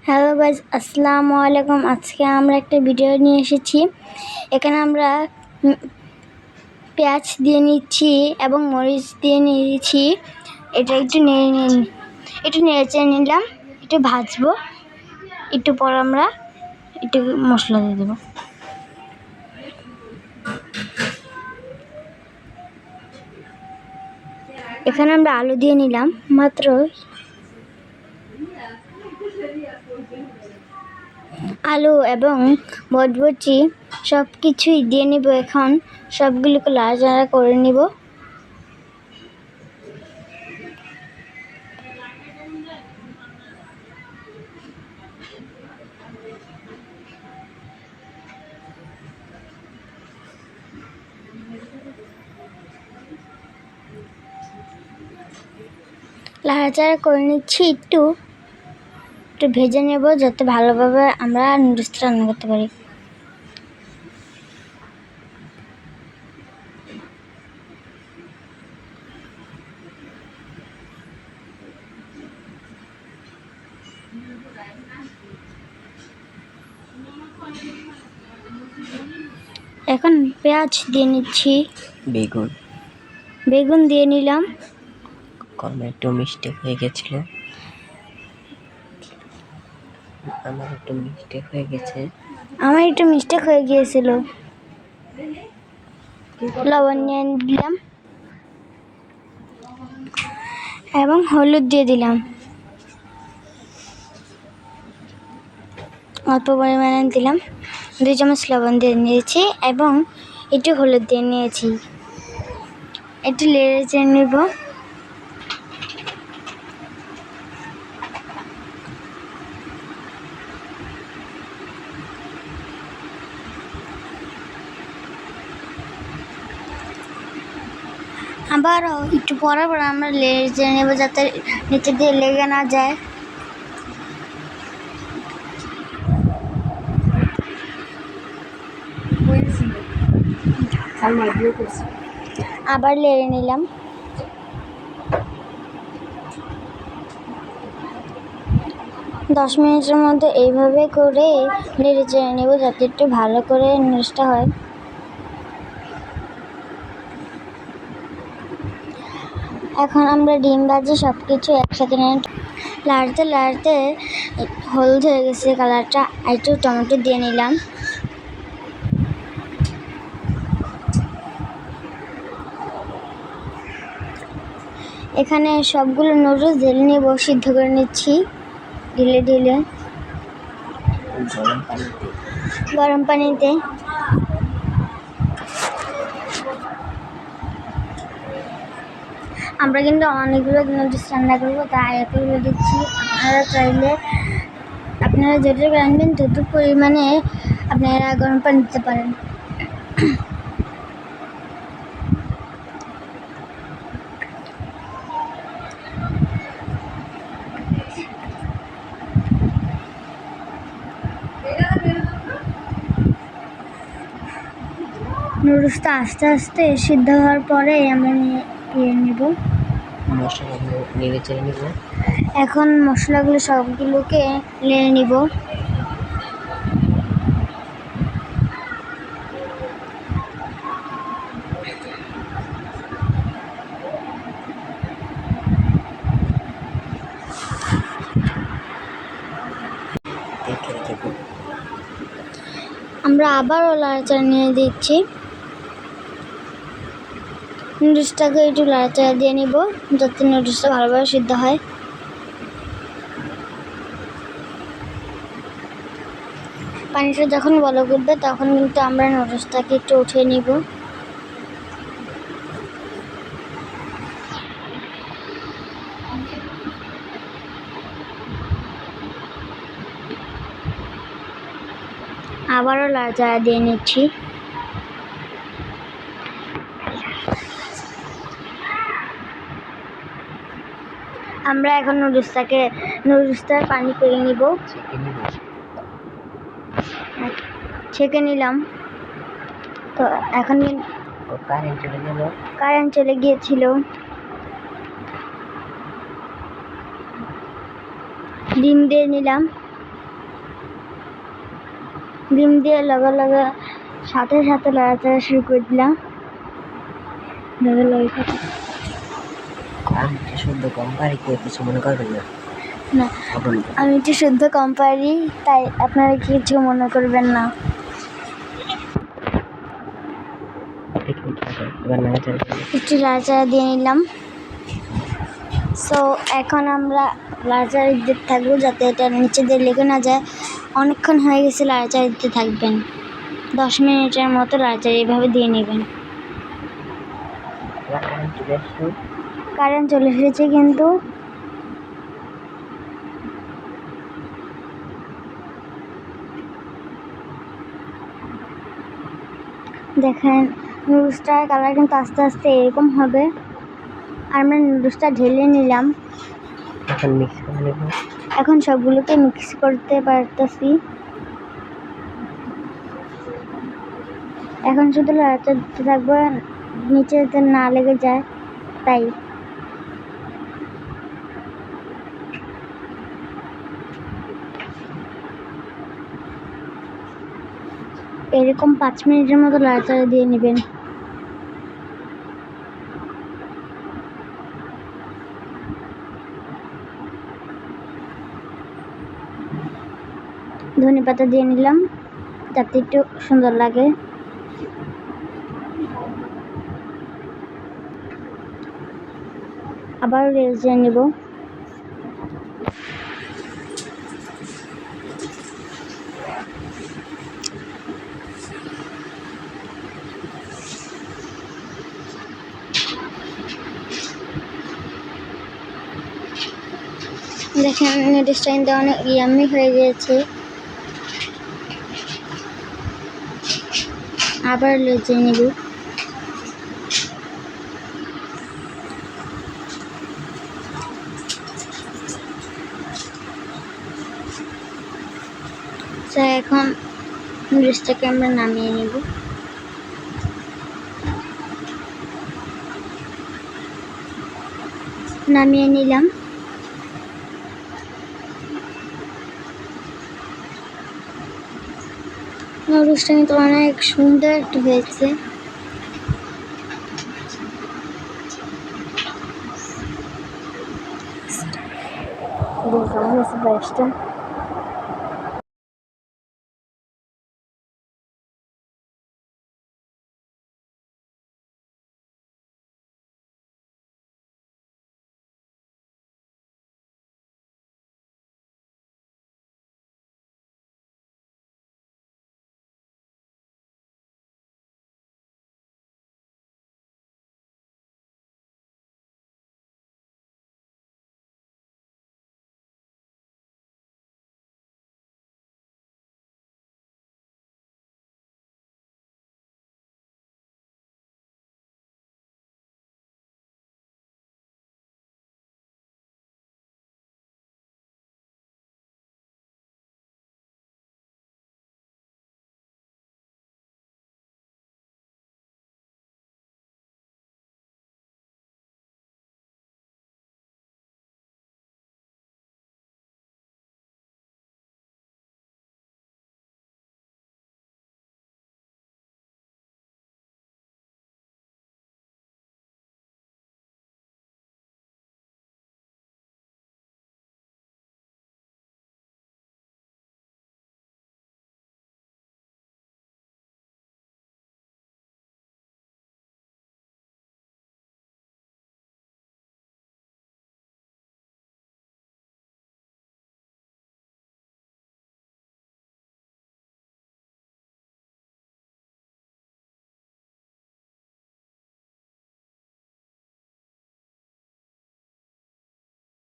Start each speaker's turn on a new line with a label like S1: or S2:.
S1: Hello guys, আসসালামু আলাইকুম। আজকে আমরা একটা ভিডিও নিয়ে এসেছি। এখানে আমরা পেঁয়াজ দিয়ে নিচ্ছি এবং মরিচ দিয়ে নিয়েছি। এটা একটু নেড়ে নিলাম, একটু ভাজবো। একটু পর আমরা একটু মশলা দিয়ে দেবো। এখানে আমরা আলু দিয়ে নিলাম মাত্র। আলু এবং বটবটি সব কিছুই দিয়ে নিব। এখন সবগুলোকে নাড়াচাড়া করে নিব। নাড়াচাড়া করে নিচ্ছি, একটু ভেজে নেব যাতে ভালোভাবে আমরা নুডলসটা রান্না করতে পারি। এখন পেঁয়াজ দিয়ে নিচ্ছি, বেগুন দিয়ে নিলাম।
S2: একটু মিস্টেক হয়ে গেছিল, আমার একটু মিস্টেক
S1: হয়ে গিয়েছিল। লবণ নিয়ে দিলাম এবং হলুদ দিয়ে দিলাম। অল্প পরিমাণে দিলাম, 2 চামচ লবণ দিয়ে নিয়েছি এবং একটু হলুদ দিয়ে নিয়েছি। একটু নেড়ে চেড়ে নেব। আবারও একটু পর আমরা নেড়ে চেড়ে নেব যাতে নিচে দিয়ে লেগে না যায়। আবার নেড়ে নিলাম। দশ মিনিটের মধ্যে এইভাবে করে নেড়ে চেড়ে নেব যাতে একটু ভালো করে নুডলসটা হয়। এখন আমরা ডিম ভাজি সব কিছু একসাথে লাড়তে লাড়তে হলুদ হয়ে গেছে কালারটা। একটু টমেটো দিয়ে নিলাম। এখানে সবগুলো নুডলস ঢেলে নেব, সিদ্ধ করে নিচ্ছি ঢেলে গরম পানিতে। আমরা কিন্তু অনেকগুলো নুডলস রান্না করবো, তাই এতগুলো দিচ্ছি। আপনারা যেটা রাখবেন তত পরিমাণে আপনারা গরম পানি দিতে পারেন। নুডলসটা আস্তে আস্তে সিদ্ধ হওয়ার পরে আমরা নেব। এখন মশলাগুলো সবগুলোকে নেড়ে নিব। আমরা আবারও নাড়াচাড়া নিয়ে দিচ্ছি। নুডলসটাকে একটু নাড়াচাড়া দিয়ে নিব যাতে নুডলসটা ভালোভাবে সিদ্ধ হয়। পানিটা যখন বলক উঠবে তখন কিন্তু আমরা নুডলসটাকে একটু উঠিয়ে নিব। আবারও নাড়াচাড়া দিয়ে নিচ্ছি। আমরা এখন নুডলসটার পানি পেয়ে নিব, ছেঁকে নিলাম। তো এখন কারেন্ট চলে গিয়েছিল। ডিম দিয়ে নিলাম। ডিম দিয়ে লগে লগে সাথে সাথে লড়াচড়া শুরু করে দিলাম। লগে লগে
S2: আমি তো শুদ্ধ কম পারি, কেউ কিছু মনে করবেন না।
S1: না,
S2: সাবন
S1: আমি একটু শুদ্ধ কম পারি, তাই আপনারা কিছু মনে করবেন না।
S2: এবার নাড়াচাড়া করবো।
S1: একটু লাড়াচাড়া দিয়ে নিলাম। সো এখন আমরা লাড়াচাড়া দিতে থাকবো যাতে এটা নিচে দিয়ে লেগে না যায়। অনেকক্ষণ হয়ে গেছে, লাড়াচাড়া দিতে থাকবেন। 10 মিনিটের মতো লাড়াচাড়া এভাবে দিয়ে নেবেন।
S2: এবার কারেন্ট চলে আসলো।
S1: কারেন্ট চলে এসেছে কিন্তু দেখেন নুডলসটার কালার কিন্তু আস্তে আস্তে এরকম হবে। আর আমরা নুডলসটা ঢেলে নিলাম।
S2: এখন মিক্স করে নেব।
S1: এখন সবগুলোকে মিক্স করতে পারতেছি। এখন শুধু লাড়াচাড়া দিতে থাকবো নিচে যাতে না লেগে যায়, তাই। এরকম 5 মিনিটের মতো লাড়াচাড়া দিয়ে নেবেন। ধনেপাতা দিয়ে নিলাম যাতে একটু সুন্দর লাগে। আবার রেস দিয়ে নেব। দেখেন নুডলসটা কিন্তু অনেক ইয়াম্মি হয়ে গিয়েছে। আবার লেজে নেব। এখন নুডলসটাকে আমরা নামিয়ে নেব। নামিয়ে নিলাম। নুডলসটা কিন্তু অনেক সুন্দর একটু হয়েছে। কেমন হয়েছে বাইশটা?